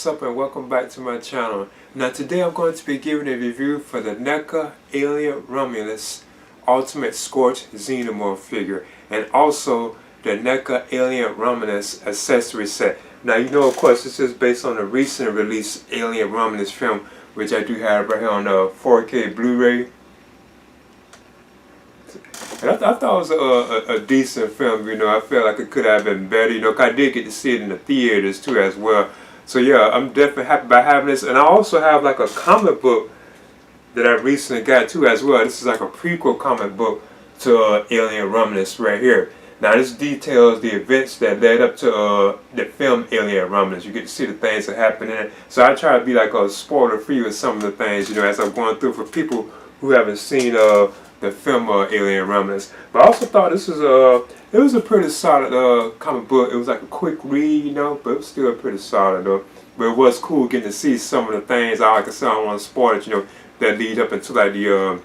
What's up and welcome back to my channel. Now today I'm going to be giving a review for the NECA Alien Romulus Ultimate Scorched Xenomorph figure and also the NECA Alien Romulus Accessory Set. Now you know, of course, this is based on the recent released Alien Romulus film, which I do have right here on the 4K Blu-ray. And I thought it was a decent film, you know. I felt like it could have been better, you know, 'cause I did get to see it in the theaters too as well. So yeah, I'm definitely happy about having this. And I also have like a comic book that I recently got too as well. This is like a prequel comic book to Alien Romulus right here. Now this details the events that led up to the film Alien Romulus. You get to see the things that happen in it. So I try to be like a spoiler free with some of the things, you know, as I'm going through for people who haven't seen the film Alien Romulus. But I also thought this was it was a pretty solid comic book. It was like a quick read, you know, but it was still pretty solid though. But it was cool getting to see some of the things. Like I said, I don't want to spoil it, you know, that lead up into like the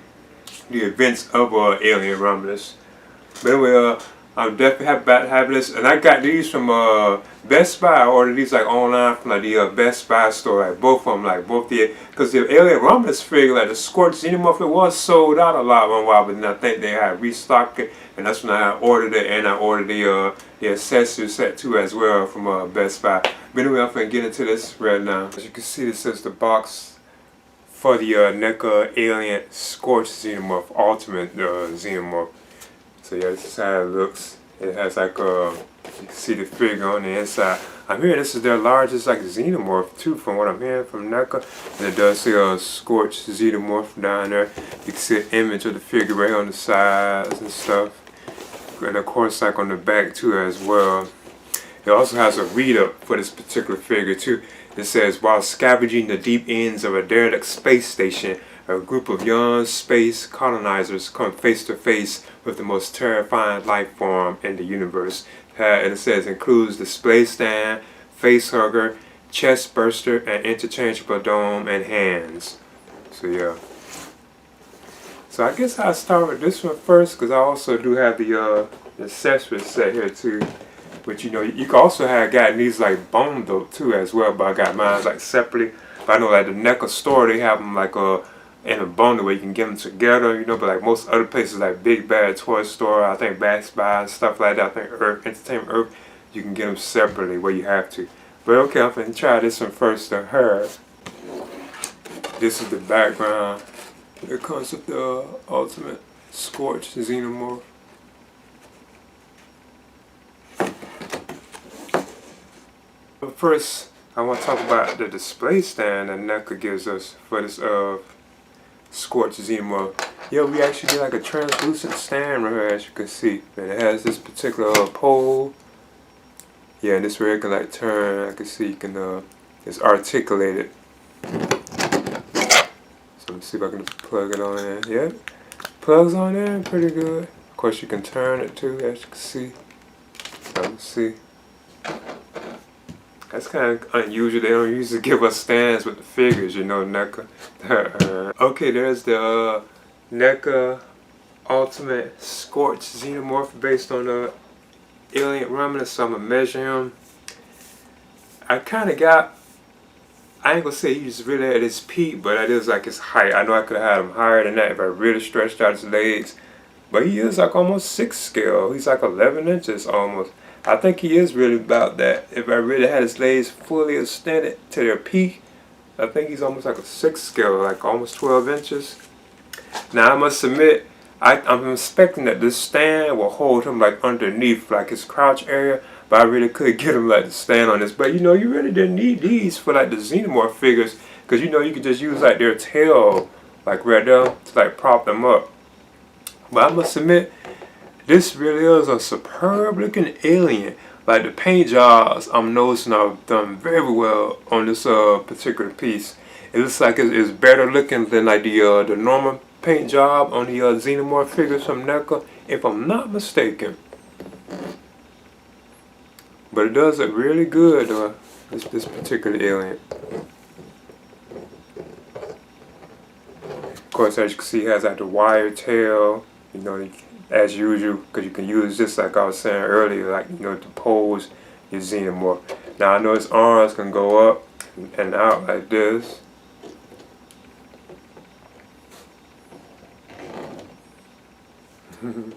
events of Alien Romulus. But anyway, I'm definitely happy about having this, and I got these from Best Buy. I ordered these like online from like the Best Buy store, like both of them, like both because the Alien Romulus figure, like the Scorched Xenomorph, it was sold out a lot one while, but then I think they had restocked it, and that's when I ordered it, and I ordered the accessory set too as well from Best Buy. But anyway, I'm gonna get into this right now. As you can see, this is the box for the NECA Alien Scorched Xenomorph Ultimate Xenomorph. So yeah, this is how it looks. It has like you can see the figure on the inside. I'm hearing this is their largest like Xenomorph too, from what I'm hearing from NECA. And it does say a Scorched Xenomorph down there. You can see an image of the figure right on the sides and stuff. And of course like on the back too as well. It also has a read-up for this particular figure too. It says, while scavenging the deep ends of a derelict space station, a group of young space colonizers come face to face with the most terrifying life form in the universe. And it says includes display stand, face hugger, chest burster, and interchangeable dome and hands. So yeah. So I guess I'll start with this one first, because I also do have the accessory set here too. But you know, you can also have gotten these like bundled too as well, but I got mine like separately. But I know like the NECA store, they have them like in a bundle where you can get them together, you know. But like most other places like Big Bad Toy Store, I think Best Buy and stuff like that, I think Entertainment Earth, you can get them separately where you have to. But okay, I'm gonna try this one first to her. This is the background. It comes with the Ultimate Scorched Xenomorph. But first, I want to talk about the display stand that NECA gives us for this Scorched Xenomorph. Yeah, we actually get like a translucent stand right here, as you can see. And it has this particular pole. Yeah, and this where it can like turn. I can see you can it's articulated. So let me see if I can just plug it on in. Yeah, plugs on there, pretty good. Of course, you can turn it too, as you can see. So let's see. That's kind of unusual. They don't usually give us stands with the figures, you know, NECA. Okay, there's the NECA Ultimate Scorched Xenomorph based on the Alien Romulus, so I'm going to measure him. I kind of got, I ain't going to say he's really at his peak, but that is like his height. I know I could have had him higher than that if I really stretched out his legs. But he is like almost 6 scale. He's like 11 inches almost. I think he is really about that. If I really had his legs fully extended to their peak, I think he's almost like a 6 scale, like almost 12 inches. Now I must admit, I'm expecting that this stand will hold him like underneath, like his crouch area, but I really could get him like to stand on this. But you know, you really didn't need these for like the Xenomorph figures, because you know, you could just use like their tail, like right there, to like prop them up. But I must admit, this really is a superb looking alien. Like the paint jobs, I'm noticing I've done very well on this particular piece. It looks like it's better looking than like the normal paint job on the Xenomorph figures from NECA, if I'm not mistaken. But it does look really good, this particular alien. Of course, as you can see, it has like the wire tail, you know, as usual, because you can use this, like I was saying earlier, like, you know, to pose your Xenomorph. Now I know his arms can go up, and out like this. And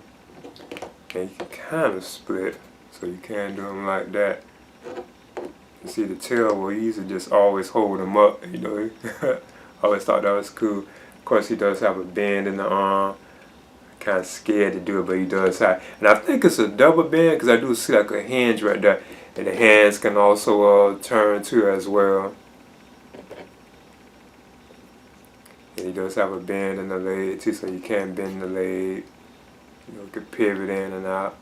you can kind of split, so you can do them like that. You see the tail where he used to just always hold them up, you know. Always thought that was cool. Of course, he does have a bend in the arm. Kind of scared to do it, but he does have. And I think it's a double bend because I do see like a hinge right there, and the hands can also turn too as well. And he does have a bend in the leg too, so you can bend the leg. You know, can pivot in and out.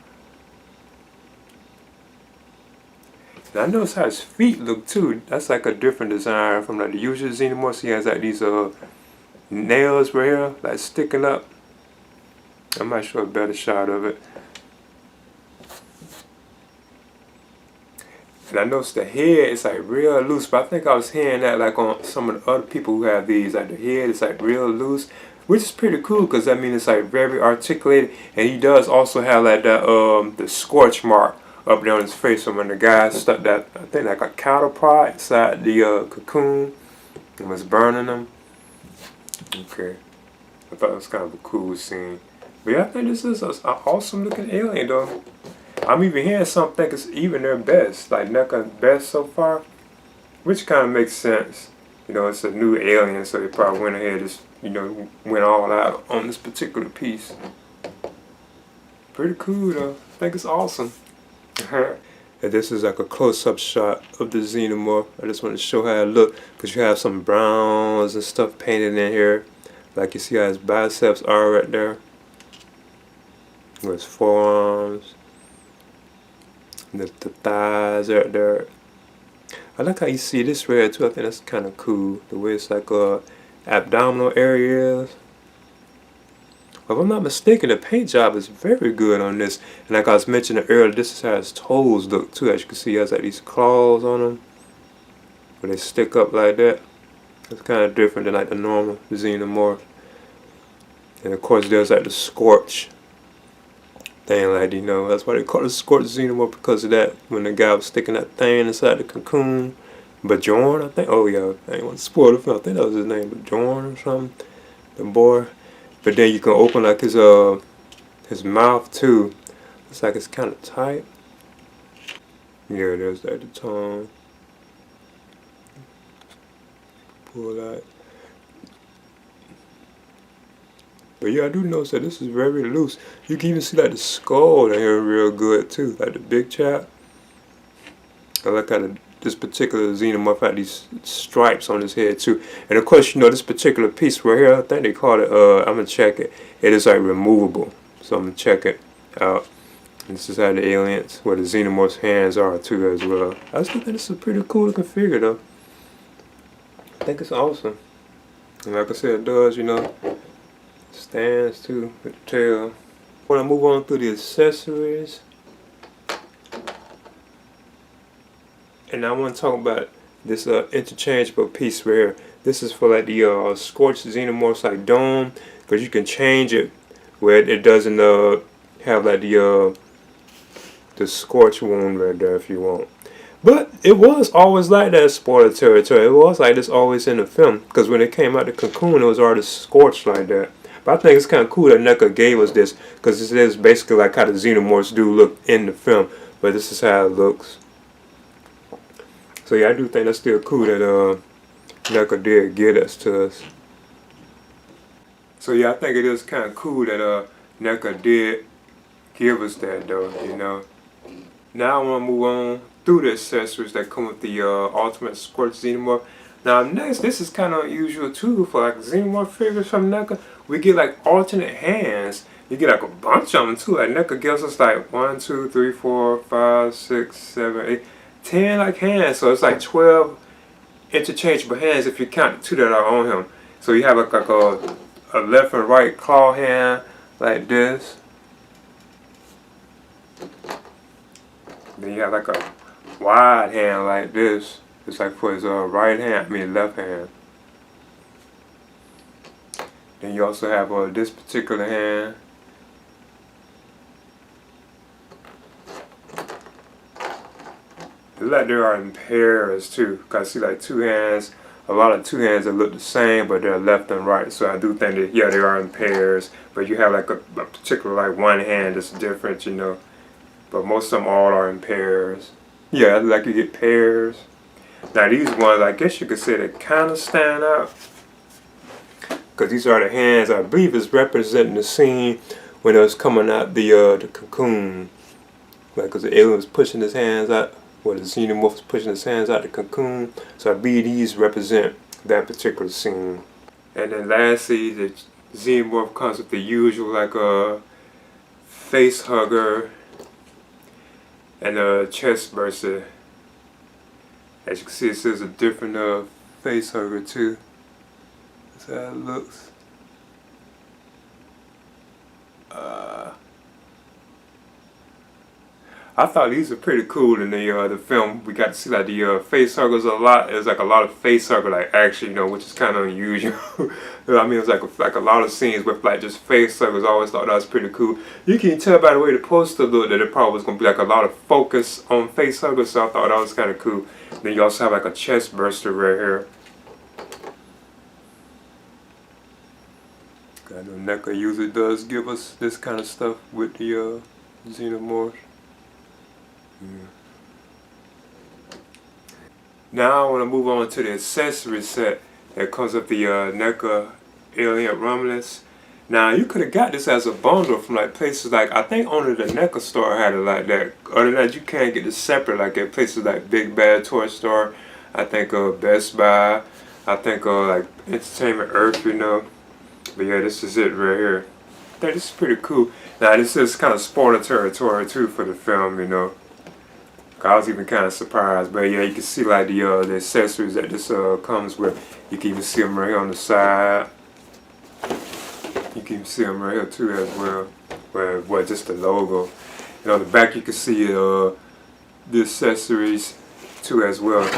And I notice how his feet look too. That's like a different design from like the usual Xenomorph. He has like these nails right here, like sticking up. I might show a better shot of it. And I noticed the head is like real loose, but I think I was hearing that like on some of the other people who have these, like the head is like real loose, which is pretty cool because I mean it's like very articulated, and he does also have like that the scorch mark up there on his face. So when the guy stuck that, I think like a cattle prod inside the cocoon and was burning them. Okay, I thought it was kind of a cool scene. But yeah, I think this is an awesome looking alien though. I'm even hearing some think it's even their best, like NECA's best so far, which kind of makes sense. You know, it's a new alien, so they probably went ahead and just, you know, went all out on this particular piece. Pretty cool though. I think it's awesome. And this is like a close-up shot of the Xenomorph. I just want to show how it look, because you have some browns and stuff painted in here. Like you see how his biceps are right there. His forearms. The thighs right there. I like how you see this red too. I think that's kind of cool. The way it's like abdominal areas. If I'm not mistaken, the paint job is very good on this. And like I was mentioning earlier, this is how his toes look too. As you can see, he has like these claws on them, where they stick up like that. It's kind of different than like the normal Xenomorph. And of course, there's like the scorch thing, like, you know, that's why they call it Scorched Xenomorph, because of that. When the guy was sticking that thing inside the cocoon, Bjorn, I think. Oh yeah, I ain't want to spoil it. I think that was his name, Bjorn or something. The boy. But then you can open like his mouth too. It's like it's kind of tight. Yeah, there's like the tongue. Pull that. But yeah, I do notice that this is very loose. You can even see like the skull in here real good too, like the big chap. I like how this particular Xenomorph had these stripes on his head too. And of course, you know, this particular piece right here, I think they call it, I'm going to check it. It is like removable. So I'm going to check it out. And this is how the aliens, where the Xenomorph's hands are too as well. I still think this is a pretty cool looking figure though. I think it's awesome. And like I said, it does, you know, stands too with the tail. When I move on through the accessories, and I want to talk about this interchangeable piece right here. This is for like the Scorched Xenomorph's like dome, because you can change it where it doesn't have like the scorch wound right there if you want. But it was always like that, spoiler territory. It was like this always in the film, because when it came out the cocoon, it was already scorched like that. But I think it's kind of cool that NECA gave us this, because this is basically like how the Xenomorphs do look in the film. But this is how it looks. So yeah, I do think that's still cool that NECA did get us to us. So yeah, I think it is kind of cool that NECA did give us that though, you know. Now I want to move on through the accessories that come with the Ultimate Scorched Xenomorph. Now next, this is kind of unusual too for like Xenomorph figures from NECA. We get like alternate hands. You get like a bunch of them too. Like NECA gives us like 1, 2, 3, 4, 5, 6, 7, 8, 10 like hands. So it's like 12 interchangeable hands if you count the 2 that are on him. So you have like a left and right claw hand like this. Then you have like a wide hand like this. It's like for his right hand, I mean left hand. Then you also have this particular hand. like they are in pairs too. Cause I see like two hands, a lot of two hands that look the same, but they're left and right. So I do think that yeah, they are in pairs. But you have like a particular like one hand that's different, you know. But most of them all are in pairs. Yeah, like you get pairs. Now these ones, I guess you could say they kind of stand out. Because these are the hands, I believe is representing the scene when it was coming out the cocoon. Like, because the alien was pushing his hands out, or the Xenomorph was pushing his hands out the cocoon. So I believe these represent that particular scene. And then lastly, the Xenomorph comes with the usual like a face hugger and a chest burster. As you can see, this is a different face hugger too. That's how it looks. I thought these were pretty cool in the film. We got to see like the face huggers a lot. There's like a lot of face hugger like action, you know, which is kind of unusual. I mean, it was like a lot of scenes with like just face huggers. I always thought that was pretty cool. You can tell by the way the poster looked that it probably was gonna be like a lot of focus on face huggers. So I thought that was kind of cool. Then you also have like a chest burster right here. I know NECA usually does give us this kind of stuff with the Xenomorph. Yeah. Now I want to move on to the accessory set that comes with the NECA Alien Romulus. Now you could have got this as a bundle from like places like, I think only the NECA store had it like that. Other than that, you can't get it separate like at places like Big Bad Toy Store. I think Best Buy. I think like Entertainment Earth, you know. But yeah, this is it right here. I think this is pretty cool. Now this is kind of spoiler territory too for the film, you know. I was even kind of surprised, but yeah, you can see like the accessories that this comes with. You can even see them right here on the side. You can even see them right here too as well. Well, just the logo. And on the back you can see the accessories too as well.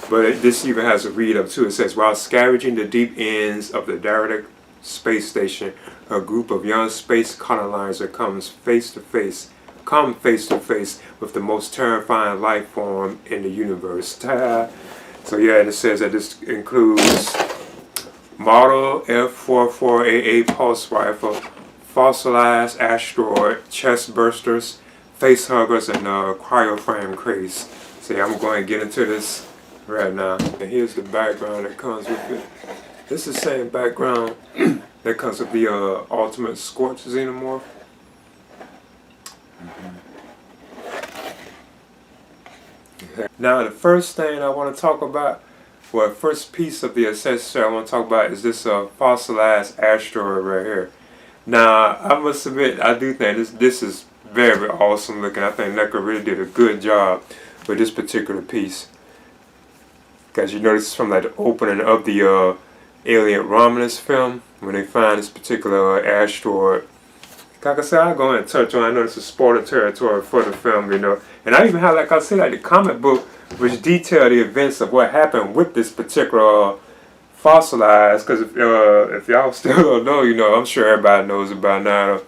But this even has a read up too. It says, while scavenging the deep ends of the derelict space station, a group of young space colonizers come face to face with the most terrifying life form in the universe. So yeah, and it says that this includes model F44AA pulse rifle, fossilized asteroid, chest bursters, face huggers, and cryoframe crates. So yeah, I'm going to get into this right now. And here's the background that comes with it. This is the same background that comes with the ultimate Scorched Xenomorph. Now the first thing I want to talk about, well, first piece of the accessory I want to talk about is this fossilized asteroid right here. Now I must admit, I do think this is very awesome looking. I think NECA really did a good job with this particular piece. Because you know this is from like the opening of the Alien Romulus film when they find this particular asteroid. Like I said, I'll go and touch on. I know this is spoiler territory for the film, you know. And I even have, like I said, like the comic book which detail the events of what happened with this particular fossilized. Because if y'all still don't know, you know, I'm sure everybody knows about now.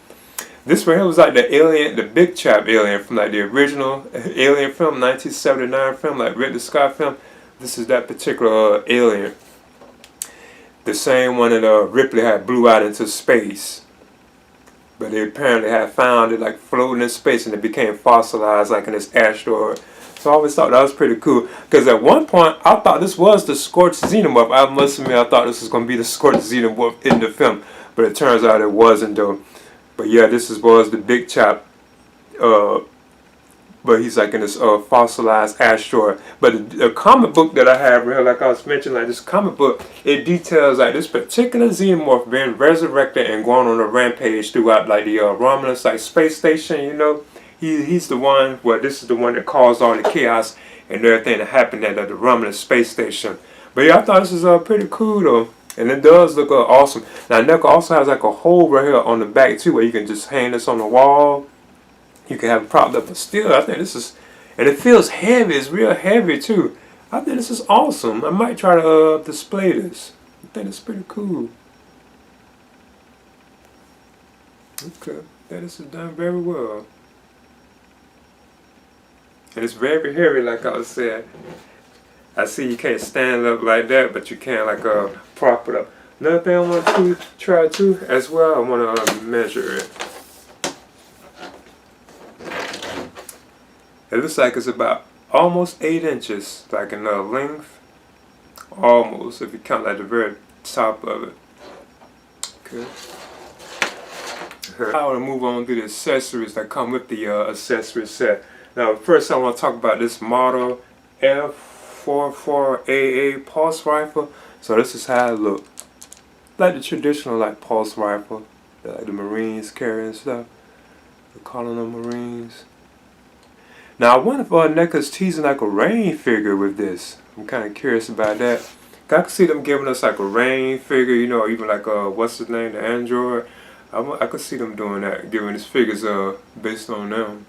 This right here was like the alien, the big chap alien from like the original Alien film, 1979 film, like Ridley Scott film. This is that particular alien. The same one that Ripley had blew out into space. But they apparently had found it like floating in space and it became fossilized like in this asteroid. So I always thought that was pretty cool. Because at one point I thought this was the Scorched Xenomorph. I must admit I thought this was going to be the Scorched Xenomorph in the film. But it turns out it wasn't though. But yeah, this was the big chap. But he's like in this fossilized asteroid. But the comic book that I have here, like I was mentioning, like this comic book, it details like this particular Xenomorph being resurrected and going on a rampage throughout like the Romulus like space station. You know, he's the one. Well, this is the one that caused all the chaos and everything that happened at the Romulus space station. But yeah, I thought this was pretty cool though. And it does look awesome. Now NECA also has like a hole right here on the back too, where you can just hang this on the wall. You can have it propped up, but still, I think this is, and it feels heavy. It's real heavy too. I think this is awesome. I might try to display this. I think it's pretty cool. Okay, this is done very well. And it's very heavy, like I was saying. I see you can't stand up like that, but you can like prop it up. Another thing I want to try too as well, I want to measure it. It looks like it's about almost 8 inches, like in length. Almost, if you count like the very top of it. Okay. I want to move on to the accessories that come with the accessory set. Now, first I want to talk about this model F44AA pulse rifle. So this is how it looks. Like the traditional like pulse rifle, like the Marines carry and stuff. They're calling them Marines. Now I wonder if NECA's teasing like a rain figure with this. I'm kind of curious about that. I can see them giving us like a rain figure, you know, even like what's his name, the android. I could see them doing that, giving us figures based on them.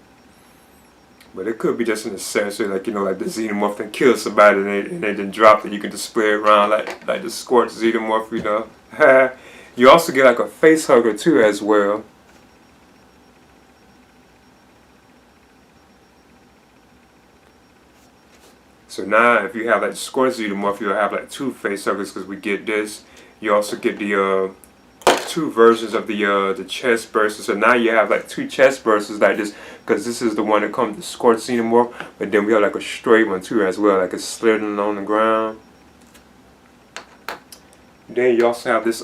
But it could be just an accessory, like, you know, like the Xenomorph and kill somebody and they then drop it. You can display it around like the Scorched Xenomorph, you know. You also get like a face hugger too as well. So now if you have like the Scorched Xenomorph, you'll have like 2 face huggers because we get this. You also get the 2 versions of the chest bursters. So now you have like 2 chest bursters like this, because this is the one that comes with the Scorched Xenomorph, but then we have like a straight one too as well, like it's sliding on the ground. Then you also have this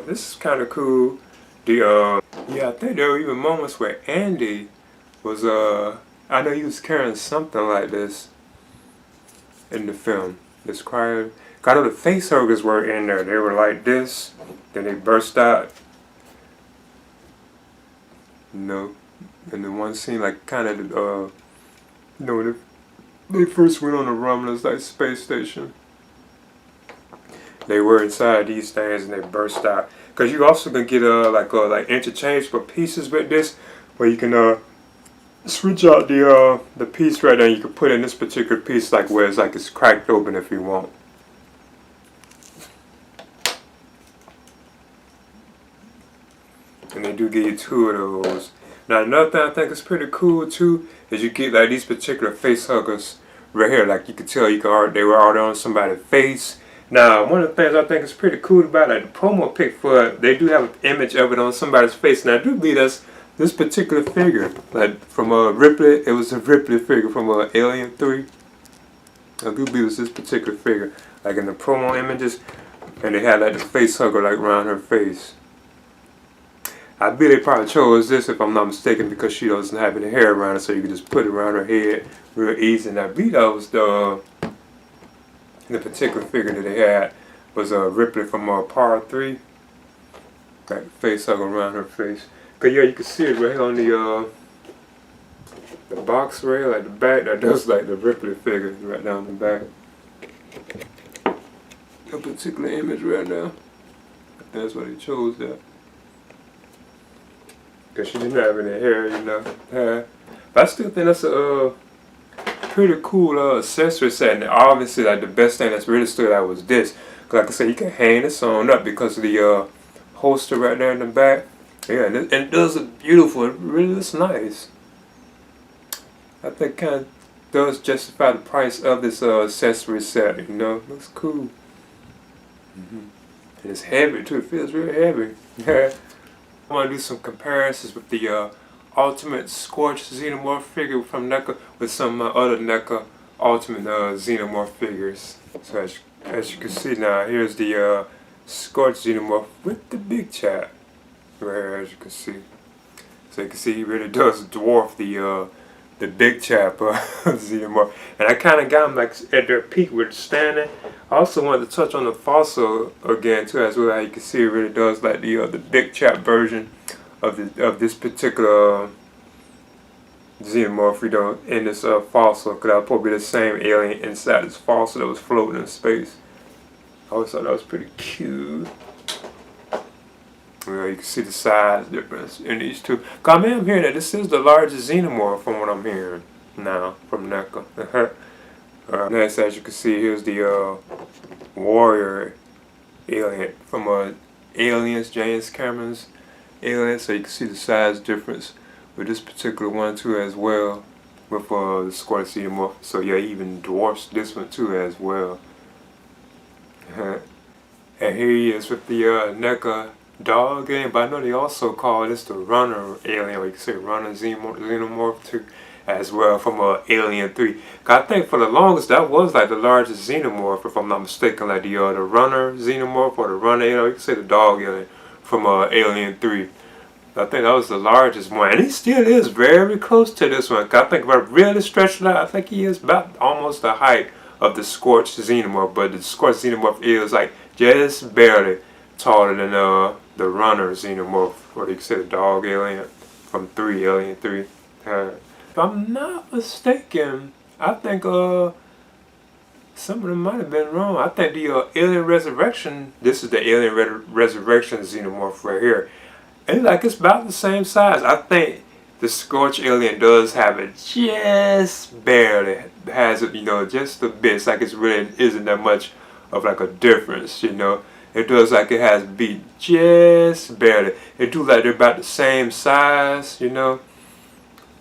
this is kind of cool. The yeah, I think there were even moments where Andy was I know he was carrying something like this in the film. This cryo. I know the face huggers were in there. They were like this, then they burst out. You know, and the one scene like kind of you know, when they first went on the Romulus like space station. They were inside these things and they burst out. Cause you also can get like interchangeable pieces with this, where you can switch out the piece right there. And you can put in this particular piece like where it's like it's cracked open if you want. And they do give you 2 of those. Now another thing I think is pretty cool too is you get like these particular face huggers right here. Like you can tell they were already on somebody's face. Now one of the things I think is pretty cool about like the promo pic for it, they do have an image of it on somebody's face. Now I do believe that's this particular figure, like from Ripley. It was a Ripley figure from Alien 3. I do believe it's this particular figure, like in the promo images, and they had like the face hugger like around her face. I believe they probably chose this, if I'm not mistaken, because she doesn't have any hair around her, so you can just put it around her head real easy. And I believe that was the particular figure that they had was Ripley from Part 3. Like face hugger around her face. Cause yeah, you can see it right here on the box rail, like the back. That does like the Ripley figure right down the back. A particular image right now. That's why they chose that. Cause she didn't have any hair, you know. But I still think that's a pretty cool accessory set. And obviously, like the best thing that's really stood out was this. Cause like I said, you can hang this on up because of the holster right there in the back. Yeah, and it does look beautiful. It really looks nice. I think it kind of does justify the price of this accessory set. You know, looks cool. And it's heavy too. It feels really heavy. I want to do some comparisons with the Ultimate Scorched Xenomorph figure from NECA with some other NECA Ultimate Xenomorph figures. So as you can see now, here's the Scorched Xenomorph with the big chap. Right here, as you can see. So you can see he really does dwarf the big chap Xenomorph. And I kind of got him like at their peak where it's standing. I also wanted to touch on the fossil again too, as well. How you can see it really does like the big chap version of this particular Xenomorph, you know, in this fossil. Because that would probably be the same alien inside this fossil that was floating in space. I always thought that was pretty cute. Well, you can see the size difference in these two. Cause I'm hearing that this is the largest Xenomorph from what I'm hearing now from NECA. Next, as you can see, here's the warrior alien from Aliens, James Cameron's Aliens. So you can see the size difference with this particular one too as well. with the Scorched Xenomorph. So yeah, he even dwarfs this one too as well. And here he is with the NECA dog game, but I know they also call this the runner alien, or you can say runner xenomorph too, as well, from Alien 3. Cause I think for the longest that was like the largest xenomorph, if I'm not mistaken, like the runner xenomorph or the runner alien, you can say the dog alien from Alien 3. I think that was the largest one, and he still is very close to this one. Cause I think if I really stretch it out, I think he is about almost the height of the Scorched Xenomorph, but the Scorched Xenomorph is like just barely taller than the runner Xenomorph, or you can say the dog alien from Alien 3. If I'm not mistaken, I think some of them might have been wrong. I think the Alien Resurrection, this is the Alien Resurrection Xenomorph right here. And like it's about the same size. I think the Scorched alien does have it just barely. Has it, just a bit. It's like it's really isn't that much of like a difference, It does like it has beat just barely. It do like they're about the same size, But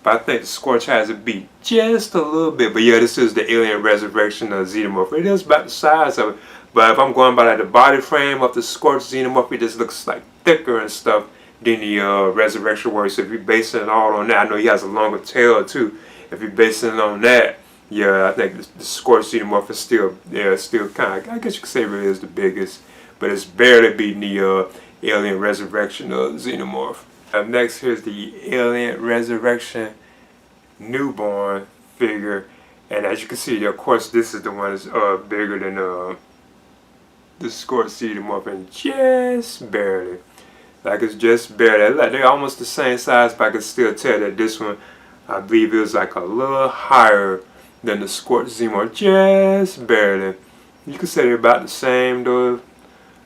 I think the Scorch has it beat just a little bit. But yeah, this is the Alien Resurrection of Xenomorph. It is about the size of it. But if I'm going by like the body frame of the Scorched Xenomorph, it just looks like thicker and stuff than the Resurrection works. If you're basing it all on that, I know he has a longer tail too. If you're basing it on that, yeah, I think the Scorched Xenomorph is still kind of, I guess you could say it really is the biggest, but it's barely beating the Alien Resurrection of Xenomorph. Up next, here's the Alien Resurrection newborn figure, and as you can see, of course, this is the one that's bigger than the Scorched Xenomorph, and just barely. Like it's just barely. Like they're almost the same size, but I can still tell that this one, I believe, it was like a little higher than the Scorched Xenomorph, just barely. You could say they're about the same though.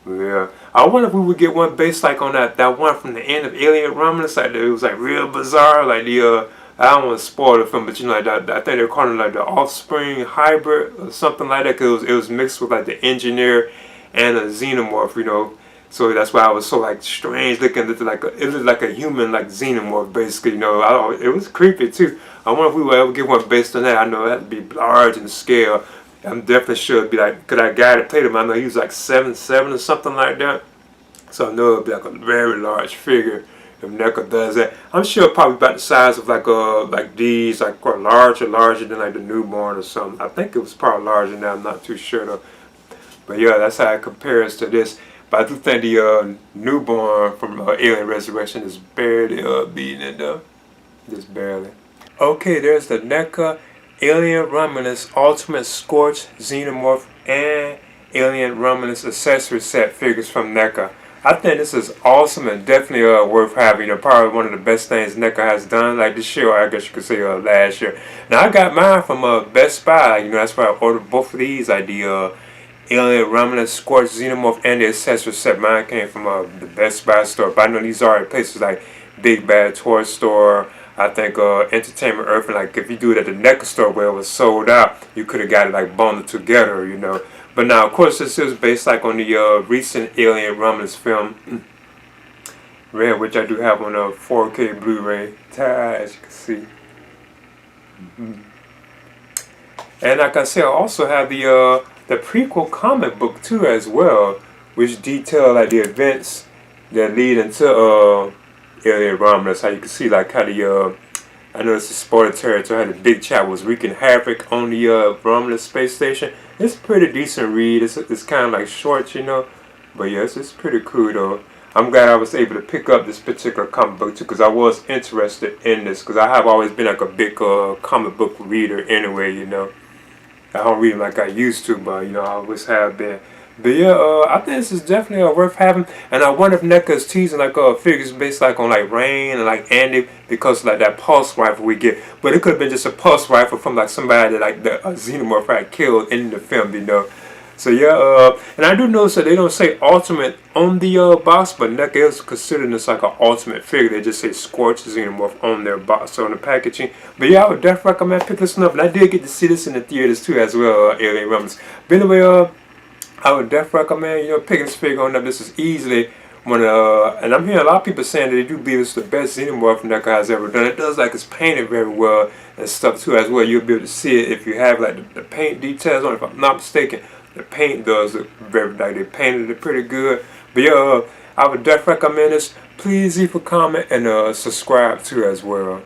Yeah. I wonder if we would get one based like on that one from the end of Alien Romulus. Like it was like real bizarre. Like the I don't want to spoil the film, but like that, I think they're calling it like the Offspring hybrid or something like that. Cause it was mixed with like the engineer and a xenomorph, So that's why I was so like strange looking. It looked like a human like xenomorph basically. It was creepy too. I wonder if we would ever get one based on that. I know that would be large in scale. I'm definitely sure it'd be like, cause that guy that played him, I know he was like 7'7" or something like that. So I know it'd be like a very large figure if NECA does that. I'm sure probably about the size of like these, like or larger than like the newborn or something. I think it was probably larger than that. I'm not too sure though. But yeah, that's how it compares to this. But I do think the newborn from Alien Resurrection is barely beating it though. Just barely. Okay, there's the NECA Alien Romulus Ultimate Scorched Xenomorph and Alien Romulus Accessory Set figures from NECA. I think this is awesome and definitely worth having. Probably one of the best things NECA has done like this year, or I guess you could say last year. Now I got mine from Best Buy. That's why I ordered both of these. Like the Alien Romulus Scorched Xenomorph and the Accessory Set. Mine came from the Best Buy store. But I know these are at places like Big Bad Toy Store. I think Entertainment Earth, and like if you do it at the NECA store where it was sold out, you could have got it like bundled together, But now, of course, this is based like on the recent Alien Romulus film, Red, which I do have on a 4K Blu-ray, as you can see. And like I said, I also have the prequel comic book too as well, which detail like the events that lead into Alien Romulus. How you can see like how the I know it's a spoiler territory, how the big chat was wreaking havoc on the Romulus space station. It's a pretty decent read. It's kind of like short, but yes, it's pretty cool though. I'm glad I was able to pick up this particular comic book too, because I was interested in this, because I have always been like a big comic book reader anyway, I don't read them like I used to, but I always have been. But yeah, I think this is definitely worth having, and I wonder if NECA is teasing like figures based like on like Rain and like Andy, because like that pulse rifle we get, but it could have been just a pulse rifle from like somebody that like the Xenomorph had killed in the film, So yeah, and I do notice that they don't say Ultimate on the box, but NECA is considering this like an Ultimate figure. They just say Scorched Xenomorph on their box, on the packaging. But yeah, I would definitely recommend picking this one up, and I did get to see this in the theaters too as well, Alien Romulus. But anyway, I would definitely recommend, picking this figure on up. This is easily And I'm hearing a lot of people saying that they do believe it's the best Xenomorph NECA has ever done. It does, like, it's painted very well and stuff too as well. You'll be able to see it if you have like the paint details on it. If I'm not mistaken, the paint does look very, like, they painted it pretty good. But yeah, I would definitely recommend this. Please leave a comment and subscribe too as well.